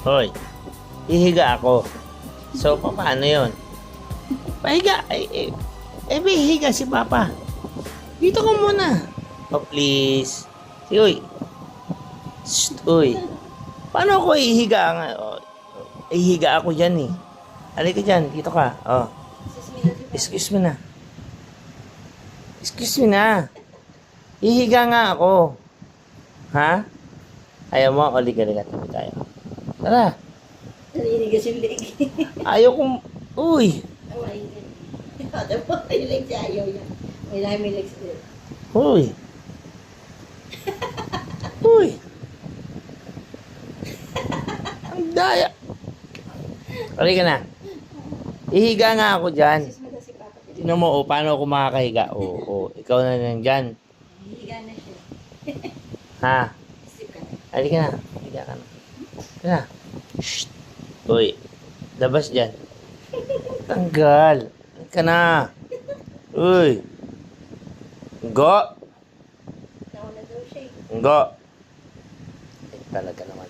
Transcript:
Hoy, ihiga ako. So, paano yun? Pahiga. May higa si Papa. Dito ka muna. Oh, please. Si, uy. Shh, uy. Paano ako ihiga? Oh, ihiga ako dyan eh. Halika dyan. Dito ka. Oh. Excuse me na. Excuse me na. Ihiga nga ako. Ha? Ayaw mo? O, liga. Tabi tayo. Tara. Naninigas yung leg. Ayaw kong... Uy. Oh my God. Ito po, yung leg siya ayaw niya. May legs din. Uy. Uy. Ang daya. Halika na. Ihiga nga ako dyan. Sis mo daw si Papa. Tingnan mo, paano ako makakahiga? Ikaw na lang dyan. Hihiga na siya. Ha? Isip ka na. Halika na. Higa ka na. Halika na. Shh. Uy. Labas dyan. Tanggal. Halika na. Uy. Go. Nauna daw siya eh. Go. Talaga naman.